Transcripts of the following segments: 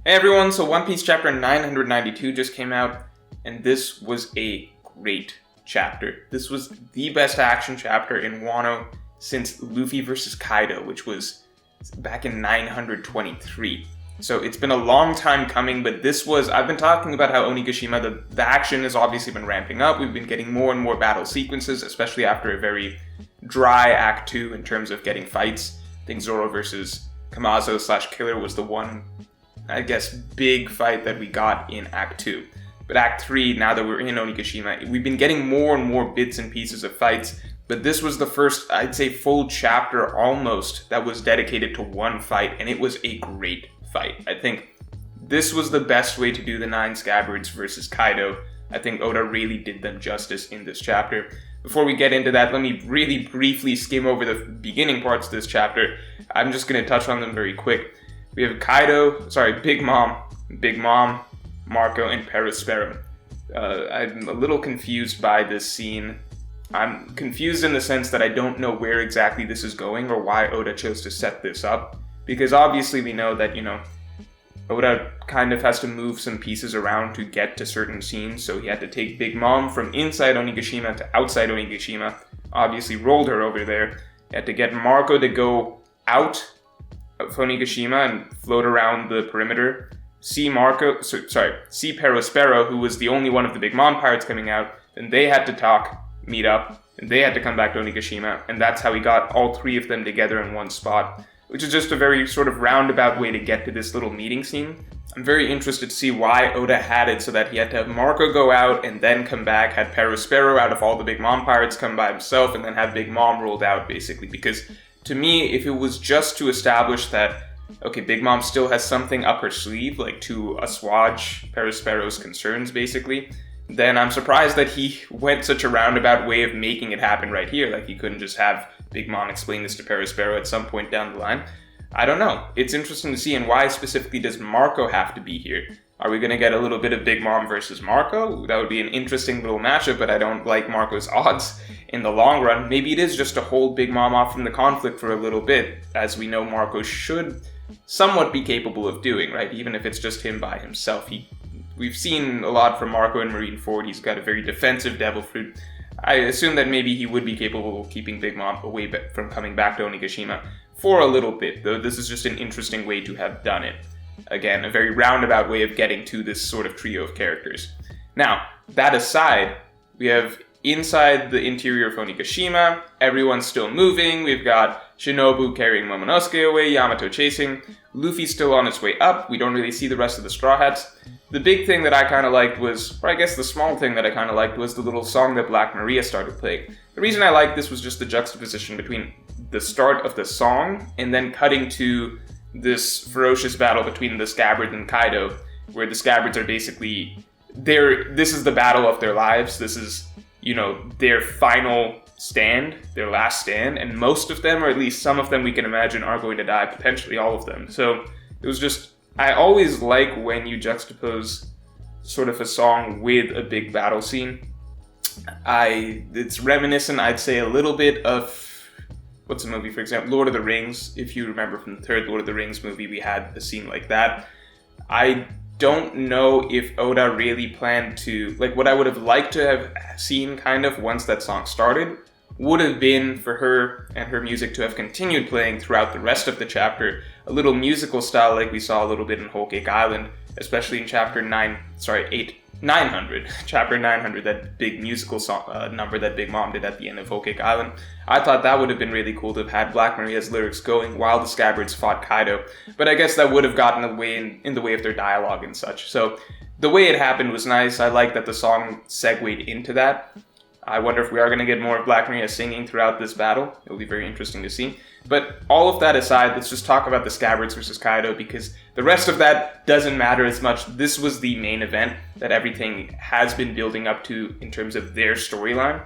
Hey everyone, so One Piece chapter 992 just came out, and this was a great chapter. This was the best action chapter in Wano since Luffy vs. Kaido, which was back in 923. So it's been a long time coming, but I've been talking about how Onigashima, the action has obviously been ramping up. We've been getting more and more battle sequences, especially after a very dry Act 2 in terms of getting fights. I think Zoro versus Kamazo/Killer was the one, I guess, big fight that we got in Act 2. But Act 3, now that we're in Onigashima, we've been getting more and more bits and pieces of fights, but this was the first, I'd say, full chapter almost that was dedicated to one fight, and it was a great fight. I think this was the best way to do the 9 Scabbards versus Kaido. I think Oda really did them justice in this chapter. Before we get into that, let me really briefly skim over the beginning parts of this chapter. I'm just going to touch on them very quick. We have Big Mom, Marco, and Perospero. I'm a little confused by this scene. I'm confused in the sense that I don't know where exactly this is going or why Oda chose to set this up. Because obviously we know that, Oda kind of has to move some pieces around to get to certain scenes. So he had to take Big Mom from inside Onigashima to outside Onigashima. Obviously rolled her over there. He had to get Marco to go out of Onigashima and float around the perimeter. See Perospero, who was the only one of the Big Mom pirates coming out. Then they had to meet up, and they had to come back to Onigashima. And that's how he got all 3 of them together in one spot, which is just a very sort of roundabout way to get to this little meeting scene. I'm very interested to see why Oda had it so that he had to have Marco go out and then come back, had Perospero out of all the Big Mom pirates come by himself, and then have Big Mom rolled out, basically. Because to me, if it was just to establish that, okay, Big Mom still has something up her sleeve, like to assuage Perospero's concerns, basically, then I'm surprised that he went such a roundabout way of making it happen right here. Like, he couldn't just have Big Mom explain this to Perospero at some point down the line. I don't know. It's interesting to see, and why specifically does Marco have to be here? Are we going to get a little bit of Big Mom versus Marco? That would be an interesting little matchup, but I don't like Marco's odds in the long run. Maybe it is just to hold Big Mom off from the conflict for a little bit, as we know Marco should somewhat be capable of doing, right? Even if it's just him by himself. We've seen a lot from Marco in Marineford. He's got a very defensive Devil Fruit. I assume that maybe he would be capable of keeping Big Mom away from coming back to Onigashima for a little bit, though this is just an interesting way to have done it. Again, a very roundabout way of getting to this sort of trio of characters. Now, that aside, we have inside the interior of Onigashima, everyone's still moving. We've got Shinobu carrying Momonosuke away, Yamato chasing, Luffy's still on his way up. We don't really see the rest of the Straw Hats. The big thing that I kind of liked was, or I guess the small thing that I kind of liked was the little song that Black Maria started playing. The reason I liked this was just the juxtaposition between the start of the song and then cutting to this ferocious battle between the Scabbards and Kaido, where the Scabbards are basically, this is the battle of their lives. This is, their final stand, their last stand, and most of them, or at least some of them we can imagine, are going to die, potentially all of them. So it was just, I always like when you juxtapose sort of a song with a big battle scene. It's reminiscent, I'd say, a little bit of, what's a movie, for example, Lord of the Rings. If you remember from the 3rd Lord of the Rings movie, we had a scene like that. I don't know if Oda really planned to, what I would have liked to have seen kind of once that song started would have been for her and her music to have continued playing throughout the rest of the chapter, a little musical style like we saw a little bit in Whole Cake Island, especially in chapter 900, chapter 900, that big musical song, number that Big Mom did at the end of Whole Cake Island. I thought that would have been really cool to have had Black Maria's lyrics going while the Scabbards fought Kaido, but I guess that would have gotten in the way of their dialogue and such. So the way it happened was nice. I like that the song segued into that. I wonder if we are going to get more of Black Maria singing throughout this battle. It'll be very interesting to see. But all of that aside, let's just talk about the Scabbards versus Kaido, because the rest of that doesn't matter as much. This was the main event that everything has been building up to in terms of their storyline.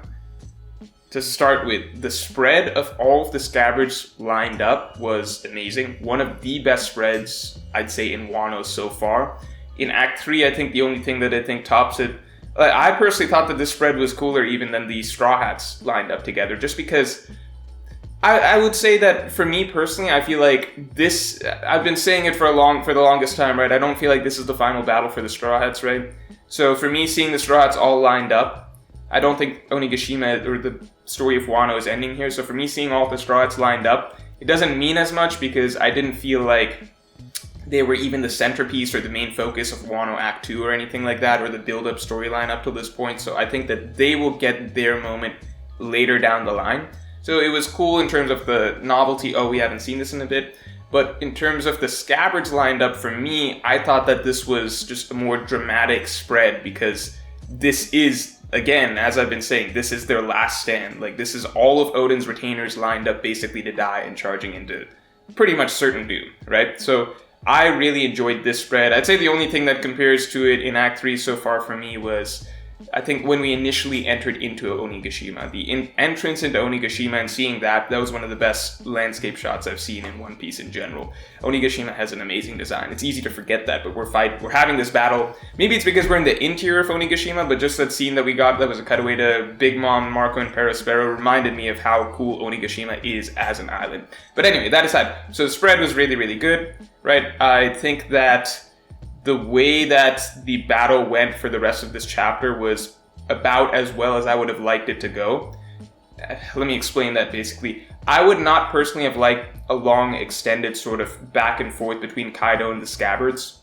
To start with, the spread of all of the Scabbards lined up was amazing. One of the best spreads, I'd say, in Wano so far. In Act 3, I think the only thing that I think tops it, I personally thought that this spread was cooler even than the Straw Hats lined up together, just because I would say that for me personally, I feel like this, I've been saying it for the longest time, right? I don't feel like this is the final battle for the Straw Hats, right? So for me, seeing the Straw Hats all lined up, I don't think Onigashima or the story of Wano is ending here. So for me, seeing all the Straw Hats lined up, it doesn't mean as much because I didn't feel like they were even the centerpiece or the main focus of Wano Act 2 or anything like that, or the build-up storyline up to this point. So I think that they will get their moment later down the line. So it was cool in terms of the novelty. Oh, we haven't seen this in a bit. But in terms of the Scabbards lined up, for me, I thought that this was just a more dramatic spread because this is, again, as I've been saying, this is their last stand. Like, this is all of Odin's retainers lined up basically to die and charging into pretty much certain doom, right? So I really enjoyed this spread. I'd say the only thing that compares to it in Act 3 so far for me was, I think, when we initially entered into Onigashima. The entrance into Onigashima and seeing that was one of the best landscape shots I've seen in One Piece in general. Onigashima has an amazing design. It's easy to forget that, but we're having this battle. Maybe it's because we're in the interior of Onigashima, but just that scene that we got that was a cutaway to Big Mom, Marco, and Perospero reminded me of how cool Onigashima is as an island. But anyway, that aside, so the spread was really, really good, right? I think that the way that the battle went for the rest of this chapter was about as well as I would have liked it to go. Let me explain that basically. I would not personally have liked a long, extended sort of back and forth between Kaido and the Scabbards.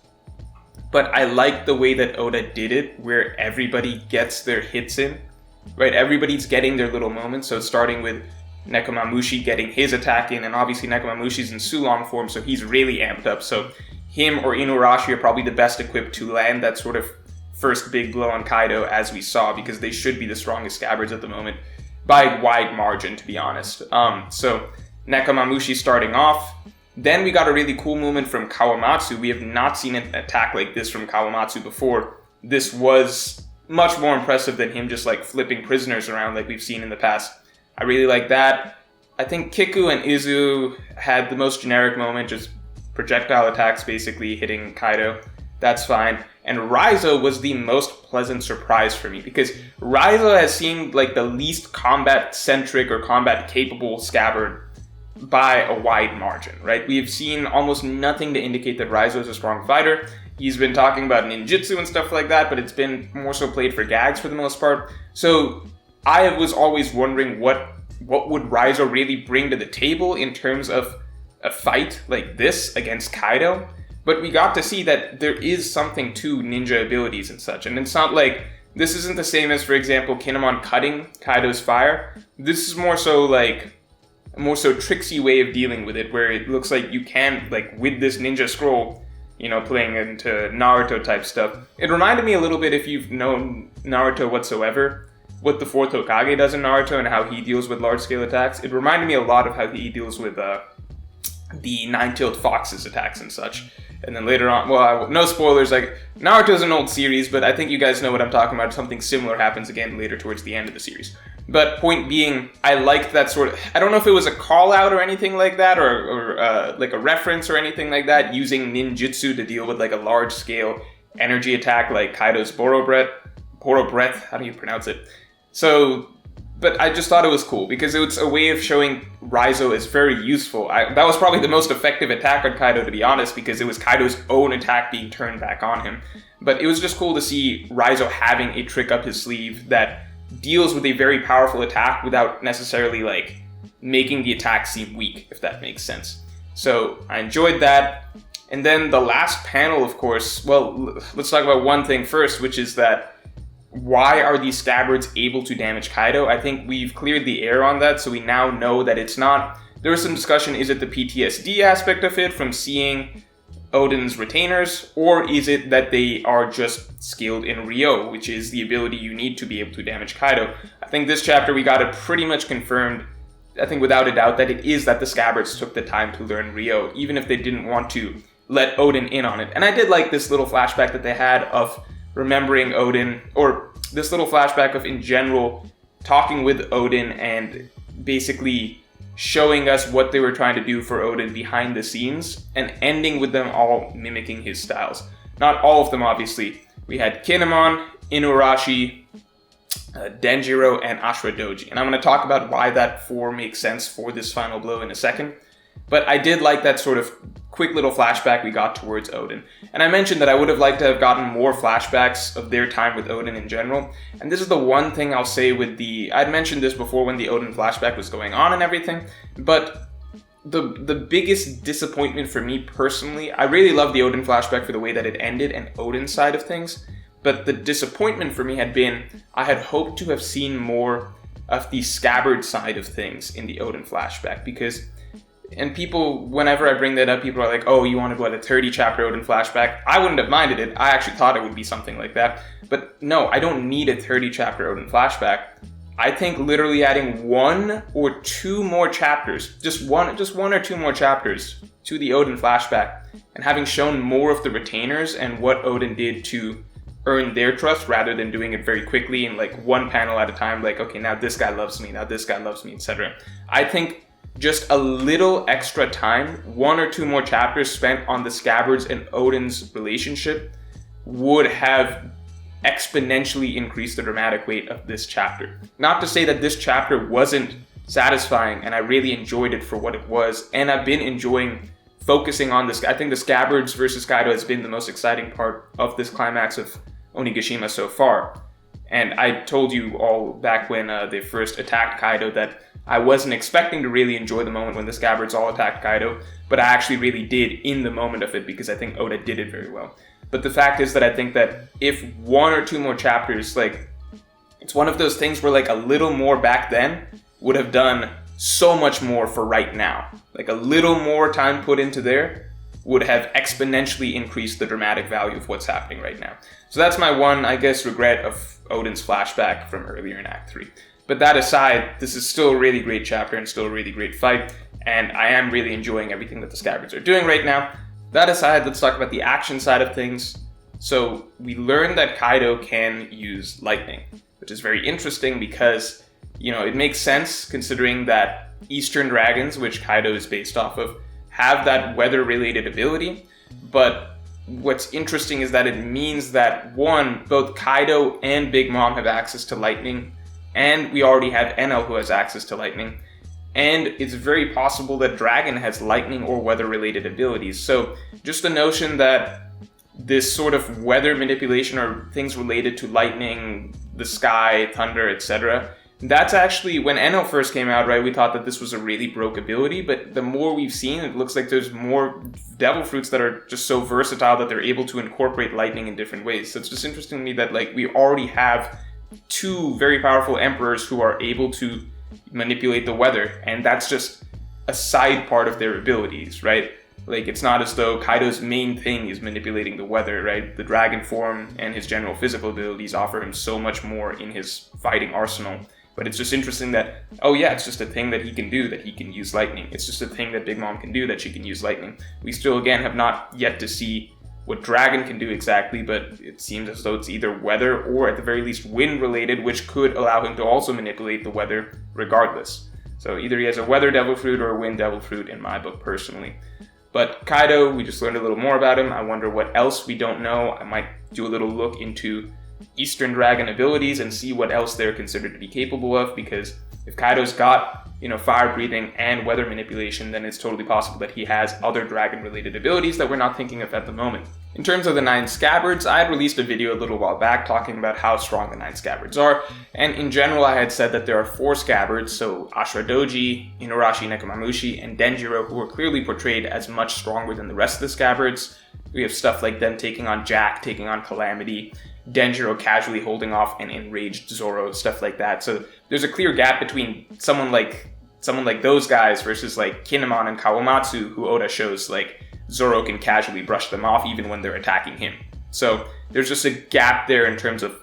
But I like the way that Oda did it, where everybody gets their hits in, right? Everybody's getting their little moments. So starting with Nekomamushi getting his attack in, and obviously Nekomamushi's in Sulong form, so he's really amped up. So him or Inuarashi are probably the best equipped to land that sort of first big blow on Kaido, as we saw, because they should be the strongest Scabbards at the moment by a wide margin, to be honest. So Nekomamushi starting off. Then we got a really cool movement from Kawamatsu. We have not seen an attack like this from Kawamatsu before. This was much more impressive than him just like flipping prisoners around like we've seen in the past. I really like that. I think Kiku and Izu had the most generic moment, just projectile attacks basically hitting Kaido. That's fine. And Raizo was the most pleasant surprise for me because Raizo has seemed like the least combat-centric or combat-capable Scabbard by a wide margin, right? We've seen almost nothing to indicate that Raizo is a strong fighter. He's been talking about ninjutsu and stuff like that, but it's been more so played for gags for the most part. So I was always wondering what would Raizo really bring to the table in terms of a fight like this against Kaido. But we got to see that there is something to ninja abilities and such. And it's not like, this isn't the same as, for example, Kinemon cutting Kaido's fire. This is more so tricksy way of dealing with it, where it looks like you can, like, with this ninja scroll, you know, playing into Naruto type stuff. It reminded me a little bit, if you've known Naruto whatsoever, what the fourth Hokage does in Naruto and how he deals with large-scale attacks. It reminded me a lot of how he deals with the Nine-Tailed Fox's attacks and such. And then later on, well, no spoilers, like, Naruto's an old series, but I think you guys know what I'm talking about. Something similar happens again later towards the end of the series. But point being, I liked that sort of, I don't know if it was a call-out or anything like that, or like a reference or anything like that, using ninjutsu to deal with like a large-scale energy attack like Kaido's Boro Breath, how do you pronounce it? So, but I just thought it was cool because it was a way of showing Raizo as very useful. That was probably the most effective attack on Kaido, to be honest, because it was Kaido's own attack being turned back on him. But it was just cool to see Raizo having a trick up his sleeve that deals with a very powerful attack without necessarily like making the attack seem weak, if that makes sense. So I enjoyed that. And then the last panel, of course, well, let's talk about one thing first, which is that why are these Scabbards able to damage Kaido? I think we've cleared the air on that, so we now know that it's not... There was some discussion, is it the PTSD aspect of it from seeing Odin's retainers, or is it that they are just skilled in Ryo, which is the ability you need to be able to damage Kaido? I think this chapter we got it pretty much confirmed, I think without a doubt, that it is that the Scabbards took the time to learn Ryo, even if they didn't want to let Odin in on it. And I did like this little flashback that they had of remembering Odin, or this little flashback of, in general, talking with Odin and basically showing us what they were trying to do for Odin behind the scenes, and ending with them all mimicking his styles. Not all of them, obviously. We had Kinemon, Inuarashi, Denjiro, and Ashura Doji. And I'm going to talk about why that 4 makes sense for this final blow in a second. But I did like that sort of quick little flashback we got towards Oden. And I mentioned that I would have liked to have gotten more flashbacks of their time with Oden in general. And this is the one thing I'll say with I'd mentioned this before when the Oden flashback was going on and everything, but the biggest disappointment for me personally, I really love the Oden flashback for the way that it ended and Oden's side of things, but the disappointment for me had been, I had hoped to have seen more of the Scabbard side of things in the Oden flashback, because, and people, whenever I bring that up, people are like, oh, you want to go at a 30 chapter Oden flashback? I wouldn't have minded it. I actually thought it would be something like that. But no, I don't need a 30 chapter Oden flashback. I think literally adding 1 or 2 more chapters, just one or 2 more chapters to the Oden flashback, and having shown more of the retainers and what Oden did to earn their trust rather than doing it very quickly in like one panel at a time, like, okay, now this guy loves me, now this guy loves me, etc. I think just a little extra time, 1 or 2 more chapters spent on the Scabbards and Oden's relationship would have exponentially increased the dramatic weight of this chapter. Not to say that this chapter wasn't satisfying, and I really enjoyed it for what it was, and I've been enjoying focusing on this. I think the Scabbards versus Kaido has been the most exciting part of this climax of Onigashima so far. And I told you all back when they first attacked Kaido that I wasn't expecting to really enjoy the moment when the Scabbards all attacked Kaido, but I actually really did in the moment of it because I think Oda did it very well. But the fact is that I think that if 1 or 2 more chapters, like, it's one of those things where like a little more back then would have done so much more for right now. Like a little more time put into there would have exponentially increased the dramatic value of what's happening right now. So that's my one, I guess, regret of Oden's flashback from earlier in Act 3. But that aside, this is still a really great chapter and still a really great fight, and I am really enjoying everything that the Scabbards are doing right now. That aside, let's talk about the action side of things. So we learned that Kaido can use lightning, which is very interesting because, you know, it makes sense considering that Eastern dragons, which Kaido is based off of, have that weather-related ability. But what's interesting is that it means that, one, both Kaido and Big Mom have access to lightning, and we already have Enel who has access to lightning. And it's very possible that Dragon has lightning or weather-related abilities. So just the notion that this sort of weather manipulation or things related to lightning, the sky, thunder, etc., that's actually, when Enel first came out, right, we thought that this was a really broke ability, but the more we've seen, it looks like there's more devil fruits that are just so versatile that they're able to incorporate lightning in different ways. So it's just interesting to me that, like, we already have 2 very powerful emperors who are able to manipulate the weather, and that's just a side part of their abilities, right? Like, it's not as though Kaido's main thing is manipulating the weather, right? The dragon form and his general physical abilities offer him so much more in his fighting arsenal. But it's just interesting that, oh yeah, it's just a thing that he can do, that he can use lightning. It's just a thing that Big Mom can do, that she can use lightning. We still, again, have not yet to see what Dragon can do exactly, but it seems as though it's either weather or at the very least wind related, which could allow him to also manipulate the weather regardless. So either he has a weather devil fruit or a wind devil fruit in my book personally. But Kaido, we just learned a little more about him. I wonder what else we don't know. I might do a little look into Eastern Dragon abilities and see what else they're considered to be capable of, because if Kaido's got, you know, fire breathing and weather manipulation, then it's totally possible that he has other dragon related abilities that we're not thinking of at the moment. In terms of the 9 Scabbards, I had released a video a little while back talking about how strong the 9 Scabbards are, and in general I had said that there are 4 Scabbards, so Ashura Doji, Inuarashi Nekomamushi, and Denjiro, who are clearly portrayed as much stronger than the rest of the Scabbards. We have stuff like them taking on Jack, taking on Calamity, Denjiro casually holding off an enraged Zoro, stuff like that. So there's a clear gap between someone like those guys versus like Kinemon and Kawamatsu, who Oda shows like Zoro can casually brush them off even when they're attacking him. So there's just a gap there in terms of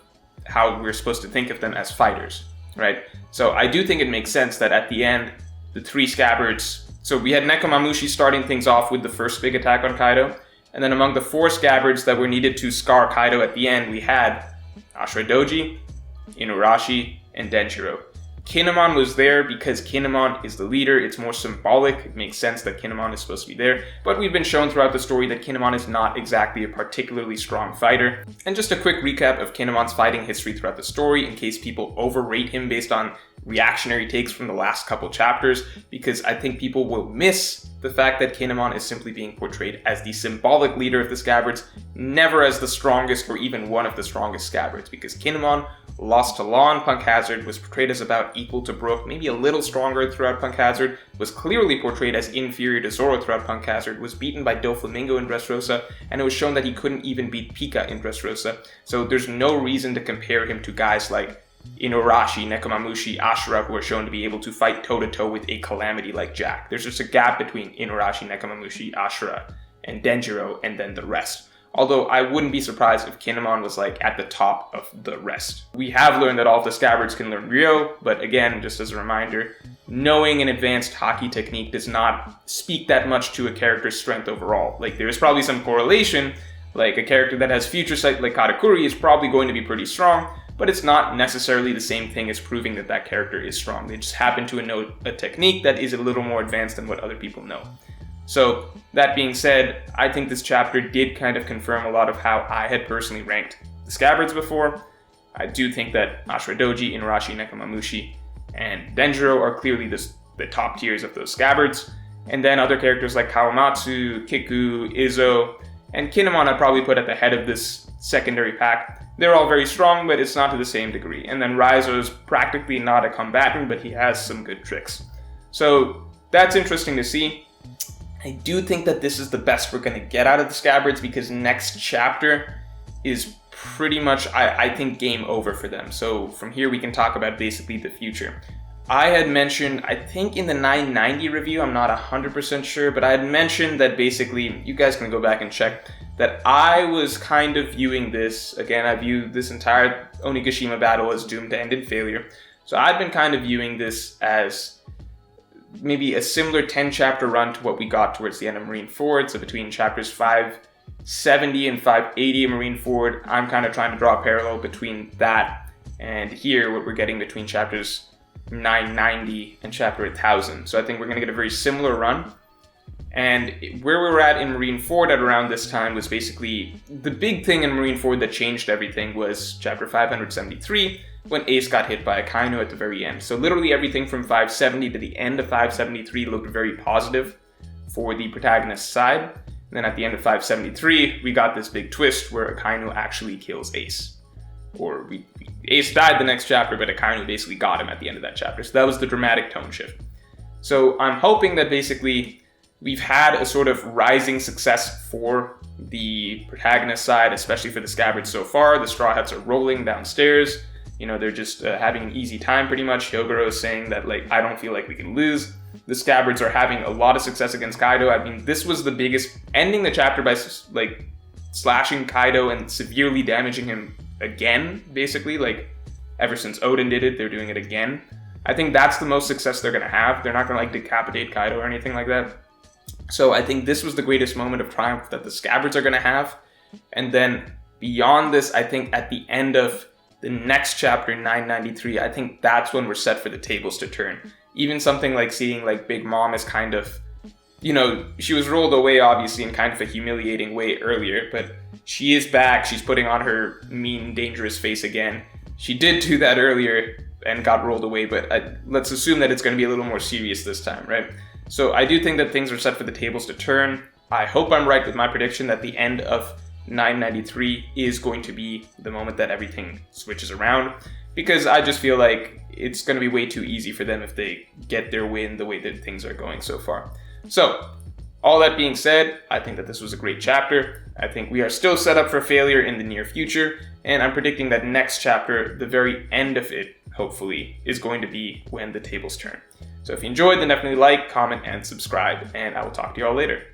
how we're supposed to think of them as fighters, right? So I do think it makes sense that at the end, the 3 Scabbards, so we had Nekomamushi starting things off with the first big attack on Kaido, and then among the 4 Scabbards that were needed to scar Kaido at the end, we had Ashura Doji, Inuarashi, and Denjiro. Kinemon was there because Kinemon is the leader. It's more symbolic. It makes sense that Kinemon is supposed to be there. But we've been shown throughout the story that Kinemon is not exactly a particularly strong fighter. And just a quick recap of Kinemon's fighting history throughout the story in case people overrate him based on reactionary takes from the last couple chapters, because I think people will miss the fact that Kinemon is simply being portrayed as the symbolic leader of the Scabbards, never as the strongest or even one of the strongest Scabbards, because Kinemon lost to Law and Punk Hazard, was portrayed as about equal to Brook, maybe a little stronger throughout Punk Hazard, was clearly portrayed as inferior to Zoro throughout Punk Hazard, was beaten by Doflamingo in Dressrosa, and it was shown that he couldn't even beat Pika in Dressrosa, so there's no reason to compare him to guys like Inuarashi, Nekomamushi, Ashura, who are shown to be able to fight toe-to-toe with a calamity like Jack. There's just a gap between Inuarashi, Nekomamushi, Ashura, and Denjiro, and then the rest. Although I wouldn't be surprised if Kinemon was like at the top of the rest. We have learned that all of the Scabbards can learn Ryo, but again, just as a reminder, knowing an advanced Haki technique does not speak that much to a character's strength overall. Like, there is probably some correlation, like a character that has future sight like Katakuri is probably going to be pretty strong, but it's not necessarily the same thing as proving that that character is strong. They just happen to know a technique that is a little more advanced than what other people know. So, that being said, I think this chapter did kind of confirm a lot of how I had personally ranked the Scabbards before. I do think that Ashura Doji, Inuarashi, Nekomamushi, and Denjiro are clearly the top tiers of those Scabbards. And then other characters like Kawamatsu, Kiku, Izzo, and Kinemon I'd probably put at the head of this secondary pack. They're all very strong, but it's not to the same degree. And then Raizo's practically not a combatant, but he has some good tricks. So that's interesting to see. I do think that this is the best we're going to get out of the Scabbards, because next chapter is pretty much, I think, game over for them. So from here we can talk about basically the future. I had mentioned, I think in the 990 review, I'm not 100% sure, but I had mentioned that basically, you guys can go back and check, that I was kind of viewing this, again, I view this entire Onigashima battle as doomed to end in failure. So I'd been kind of viewing this as maybe a similar 10-chapter run to what we got towards the end of Marineford. So between chapters 570 and 580 of Marineford, I'm kind of trying to draw a parallel between that and here, what we're getting between chapters 990 and chapter 1000. So I think we're going to get a very similar run. And where we were at in Marineford at around this time was basically the big thing in Marineford that changed everything was chapter 573, when Ace got hit by a Kaido at the very end. So literally everything from 570 to the end of 573 looked very positive for the protagonist's side. And then at the end of 573, we got this big twist where Akainu actually kills Ace. Or Ace died the next chapter, but Akainu basically got him at the end of that chapter. So that was the dramatic tone shift. So I'm hoping that basically we've had a sort of rising success for the protagonist side, especially for the Scabbards so far. The Straw Hats are rolling downstairs. You know, they're just having an easy time pretty much. Hyogoro is saying that, like, I don't feel like we can lose. The Scabbards are having a lot of success against Kaido. I mean, this was the biggest, ending the chapter by, like, slashing Kaido and severely damaging him again, basically. Like, ever since Odin did it, they're doing it again. I think that's the most success they're going to have. They're not going to, like, decapitate Kaido or anything like that. So I think this was the greatest moment of triumph that the Scabbards are going to have. And then beyond this, I think at the end of the next chapter, 993, I think that's when we're set for the tables to turn. Even something like seeing like Big Mom is kind of, you know, she was rolled away obviously in kind of a humiliating way earlier, but she is back. She's putting on her mean, dangerous face again. She did do that earlier and got rolled away, but let's assume that it's going to be a little more serious this time, right? So I do think that things are set for the tables to turn. I hope I'm right with my prediction that the end of 993 is going to be the moment that everything switches around, because I just feel like it's going to be way too easy for them if they get their win the way that things are going so far. So, all that being said, I think that this was a great chapter. I think we are still set up for failure in the near future, and I'm predicting that next chapter, the very end of it, hopefully, is going to be when the tables turn. So if you enjoyed, then definitely like, comment, and subscribe, and I will talk to you all later.